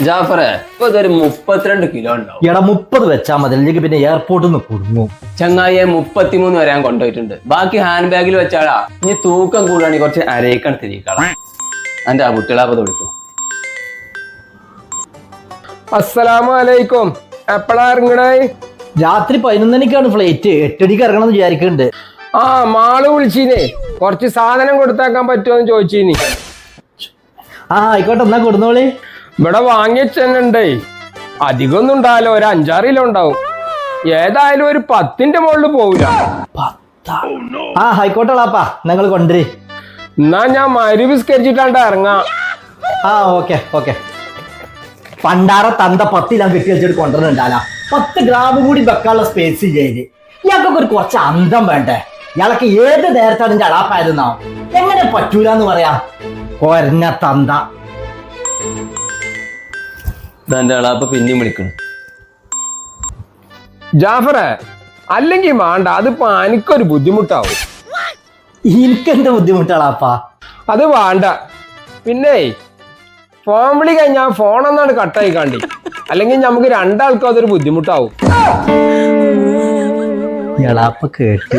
ജാഫറെ ഇപ്പൊ ഇതൊരു 32 കിലോ ഉണ്ടാവും. എടാ 30 വെച്ചാൽ മതി, അല്ലെങ്കിൽ പിന്നെ എയർപോർട്ടിൽ നിന്ന് കുടുങ്ങും. ചങ്ങായിയെ 33 വരെ ഞാൻ കൊണ്ടുപോയിട്ടുണ്ട്. ബാക്കി ഹാൻഡ് ബാഗിൽ വെച്ചാളാ. ഇനി തൂക്കം കൂടുകയാണെങ്കിൽ കുറച്ച് അരയിക്കാൻ തിരിക്കണം. എന്റെ ആ കുട്ടികളാപ്പ കൊടുക്കും. അസ്സലാമു അലൈക്കും. എപ്പോഴാ ഇറങ്ങണേ? രാത്രി 11 മണിക്കാണ് ഫ്ലൈറ്റ്. 8 മണിക്ക് ഇറങ്ങണം എന്ന് വിചാരിക്കുന്നുണ്ട്. ആ മാള് വിളിച്ചീനെ, കുറച്ച് സാധനം കൊടുത്താക്കാൻ പറ്റുമോന്ന് ചോദിച്ചീനി. ആയിക്കോട്ടെ, എന്നാ കൊടുന്നോളി. ഇവിടെ വാങ്ങിച്ചെന്നുണ്ടേ, അധികം ഒന്നും ഉണ്ടാവില്ല, ഒരു 5-6 കിലോ ഉണ്ടാവും. ഏതായാലും ഒരു 10ന്റെ മുകളിൽ പോവില്ല. ആയിക്കോട്ടെളാപ്പാ, ഞങ്ങൾ കൊണ്ടുവരി. എന്നാ ഞാൻ മരുവിസ്കരിച്ചിട്ടാണ്ട് ഇറങ്ങാം. ഓക്കെ. പണ്ടാറ തന്ത 10 ഞാൻ കെട്ടി വെച്ചിട്ട് കൊണ്ടുവരുന്നുണ്ടാല. 10 ഗ്രാം കൂടി വെക്കാനുള്ള സ്പേസ് ചെയ്ത് ഇയാൾക്കൊക്കെ ഒരു കുറച്ച് അന്തം വേണ്ടേ? ഇയാളൊക്കെ ഏത് നേരത്താണ് എന്റെ അളാപ്പായിരുന്നാവും. എങ്ങനെ പറ്റൂലെന്ന് പറയാ? കൊരഞ്ഞ തന്ത. എന്റെ അളാപ്പ പിന്നെയും വിളിക്കണം. ജാഫറെ, അല്ലെങ്കിൽ വേണ്ട, അതിപ്പോ എനിക്കൊരു ബുദ്ധിമുട്ടാവും. എനിക്കെന്താ ബുദ്ധിമുട്ടാളാപ്പാ? അത് വേണ്ട. പിന്നെ ഫോൺ വിളി കഴിഞ്ഞാൽ ഫോണൊന്നാണ് കട്ടായി കാണ്ടി, അല്ലെങ്കിൽ നമുക്ക് രണ്ടാൾക്കും അതൊരു ബുദ്ധിമുട്ടാവും. എളാപ്പ കേട്ട്